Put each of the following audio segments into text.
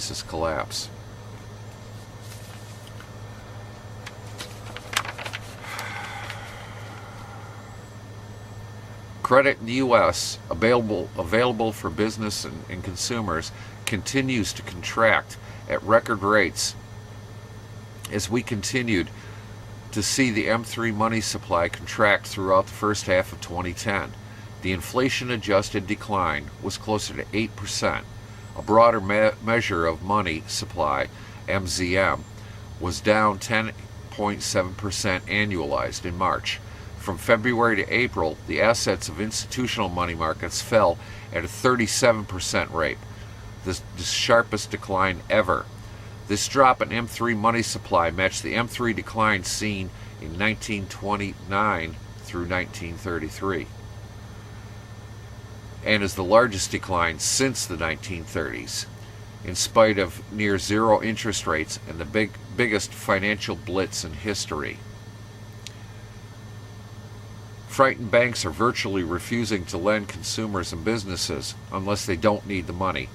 census collapse. Credit in the U.S. available for business and consumers continues to contract at record rates as we continued to see the M3 money supply contract throughout the first half of 2010. The inflation-adjusted decline was closer to 8%. A broader measure of money supply, MZM, was down 10.7% annualized in March. From February to April, the assets of institutional money markets fell at a 37% rate, the sharpest decline ever. This drop in M3 money supply matched the M3 decline seen in 1929 through 1933, and is the largest decline since the 1930s, in spite of near zero interest rates and the biggest financial blitz in history. Frightened banks are virtually refusing to lend consumers and businesses unless they don't need the money.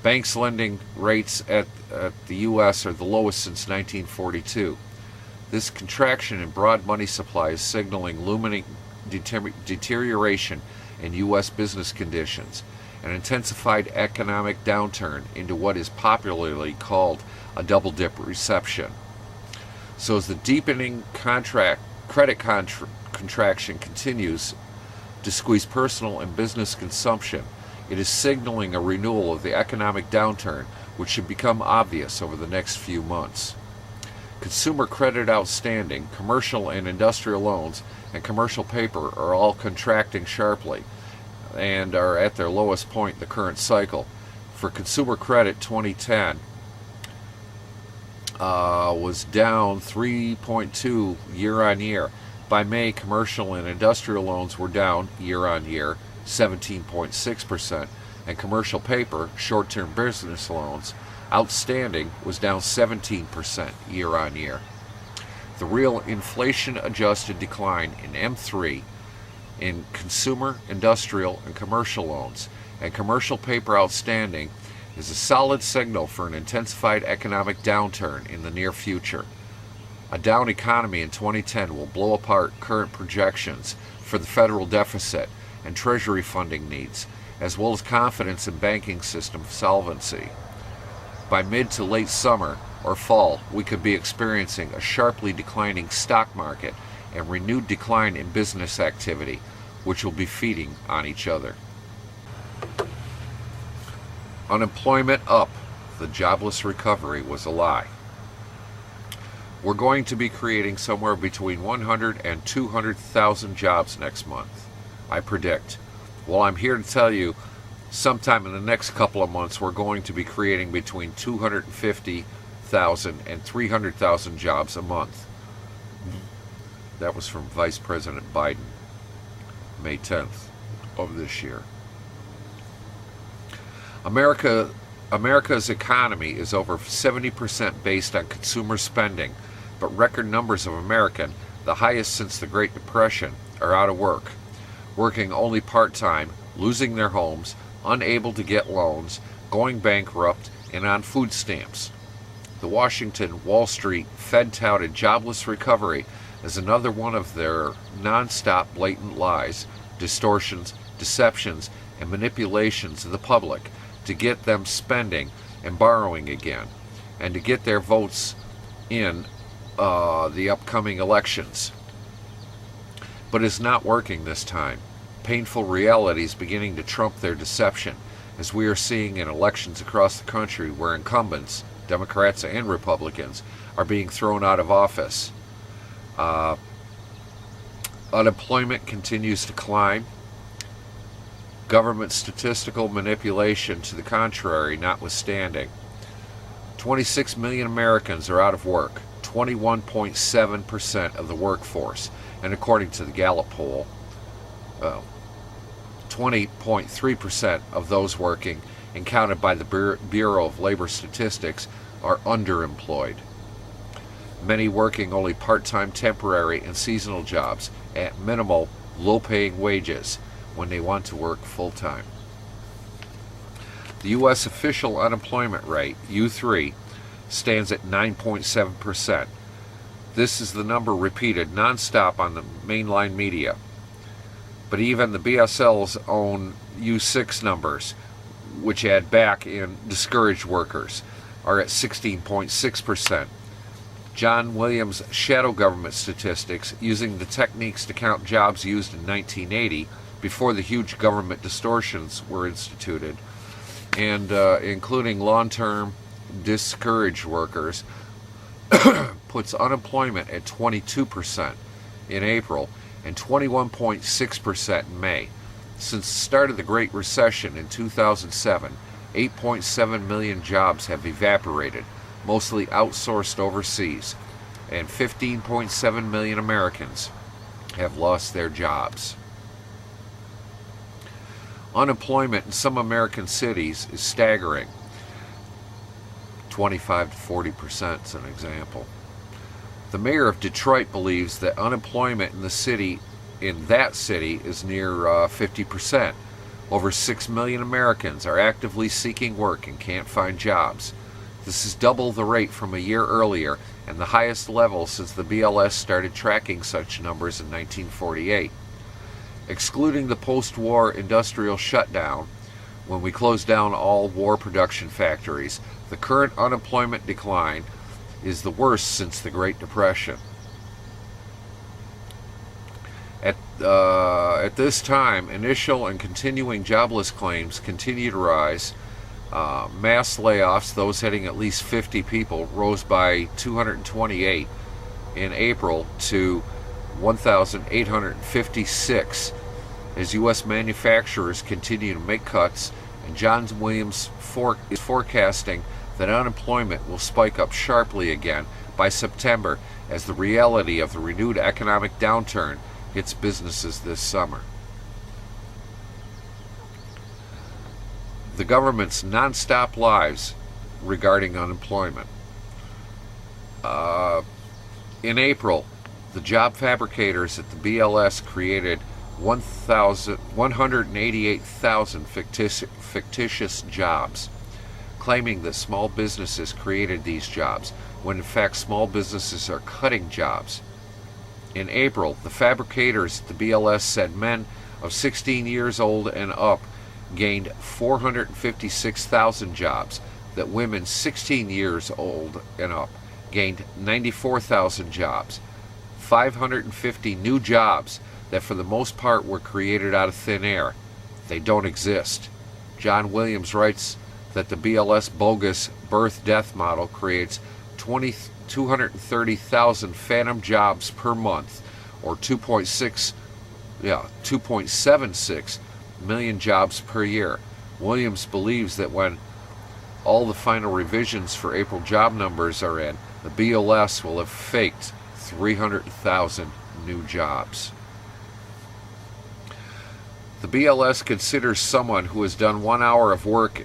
Banks lending rates at the U.S. are the lowest since 1942. This contraction in broad money supply is signaling looming deterioration in U.S. business conditions, an intensified economic downturn into what is popularly called a double-dip recession. So as the deepening credit contraction continues to squeeze personal and business consumption, it is signaling a renewal of the economic downturn, which should become obvious over the next few months. Consumer credit outstanding, commercial and industrial loans, and commercial paper are all contracting sharply and are at their lowest point in the current cycle. For consumer credit, 2010 was down 3.2 year-on-year. By May, commercial and industrial loans were down year-on-year 17.6%, and commercial paper, short-term business loans, outstanding was down 17% year-on-year. The real inflation-adjusted decline in M3 in consumer, industrial, and commercial loans and commercial paper outstanding is a solid signal for an intensified economic downturn in the near future. A down economy in 2010 will blow apart current projections for the federal deficit and Treasury funding needs, as well as confidence in banking system solvency. By mid to late summer or fall, we could be experiencing a sharply declining stock market and renewed decline in business activity, which will be feeding on each other. Unemployment up. The jobless recovery was a lie. We're going to be creating somewhere between 100 and 200,000 jobs next month, I predict. Well, I'm here to tell you, sometime in the next couple of months, we're going to be creating between 250,000 and 300,000 jobs a month. That was from Vice President Biden, May 10th of this year. America's economy is over 70% based on consumer spending, but record numbers of Americans, the highest since the Great Depression, are out of work, working only part-time, losing their homes, unable to get loans, going bankrupt, and on food stamps. The Washington, Wall Street, Fed-touted jobless recovery is another one of their non-stop blatant lies, distortions, deceptions, and manipulations of the public to get them spending and borrowing again, and to get their votes in the upcoming elections. But it's not working this time. Painful realities beginning to trump their deception, as we are seeing in elections across the country where incumbents, Democrats and Republicans, are being thrown out of office. Unemployment continues to climb. Government statistical manipulation to the contrary notwithstanding. 26 million Americans are out of work, 21.7% of the workforce, and according to the Gallup poll, 20.3% of those working, and counted by the Bureau of Labor Statistics, are underemployed. Many working only part-time, temporary, and seasonal jobs at minimal, low-paying wages when they want to work full-time. The U.S. official unemployment rate, U3, stands at 9.7%. This is the number repeated nonstop on the mainline media. But even the BSL's own U6 numbers, which add back in discouraged workers, are at 16.6%. John Williams' shadow government statistics, using the techniques to count jobs used in 1980, before the huge government distortions were instituted, and including long-term discouraged workers, puts unemployment at 22% in April and 21.6% in May. Since the start of the Great Recession in 2007, 8.7 million jobs have evaporated, mostly outsourced overseas, and 15.7 million Americans have lost their jobs. Unemployment in some American cities is staggering. 25 to 40% is an example. The mayor of Detroit believes that unemployment in that city is near 50%. Over 6 million Americans are actively seeking work and can't find jobs. This is double the rate from a year earlier and the highest level since the BLS started tracking such numbers in 1948. Excluding the post-war industrial shutdown, when we closed down all war production factories, the current unemployment decline is the worst since the Great Depression. At this time, initial and continuing jobless claims continue to rise. Mass layoffs, those hitting at least 50 people, rose by 228 in April to 1,856 as U.S. manufacturers continue to make cuts, and John Williams is forecasting that unemployment will spike up sharply again by September as the reality of the renewed economic downturn hits businesses this summer. The government's nonstop lies regarding unemployment. In April, the job fabricators at the BLS created 188,000 fictitious jobs, claiming that small businesses created these jobs, when in fact small businesses are cutting jobs. In April, the fabricators at the BLS said men of 16 years old and up gained 456,000 jobs, that women 16 years old and up gained 94,000 jobs, 550 new jobs that for the most part were created out of thin air. They don't exist. John Williams writes that the BLS bogus birth-death model creates 230,000 phantom jobs per month, or 2.76 million jobs per year. Williams believes that when all the final revisions for April job numbers are in, the BLS will have faked 300,000 new jobs. The BLS considers someone who has done 1 hour of work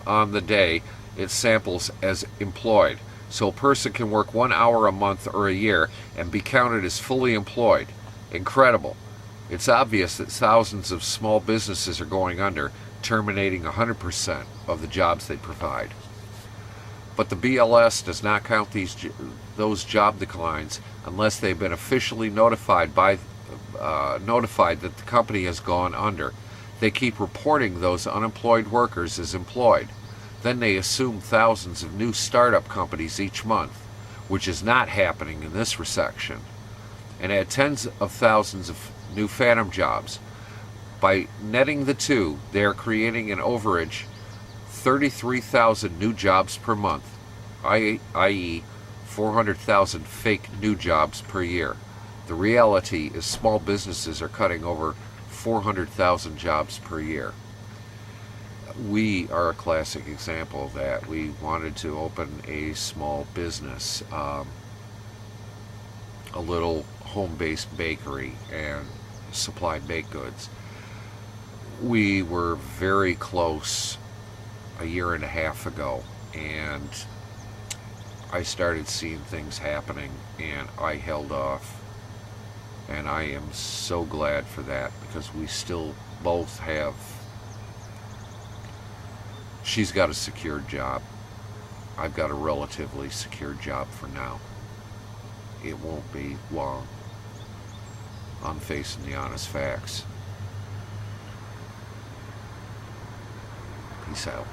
on the day it samples as employed. So a person can work 1 hour a month or a year and be counted as fully employed. Incredible. It's obvious that thousands of small businesses are going under, terminating 100% of the jobs they provide. But the BLS does not count those job declines unless they've been officially notified that the company has gone under. They keep reporting those unemployed workers as employed. Then they assume thousands of new startup companies each month, which is not happening in this recession, and add tens of thousands of new phantom jobs. By netting the two, they are creating an overage 33,000 new jobs per month, i.e. 400,000 fake new jobs per year. The reality is small businesses are cutting over 400,000 jobs per year. We are a classic example of that. We wanted to open a small business, a little home-based bakery, and supplied baked goods. We were very close a year and a half ago, and I started seeing things happening, and I held off. And I am so glad for that, because we still both have She's got a secured job. I've got a relatively secure job for now. It won't be long. I'm facing the honest facts. Peace out.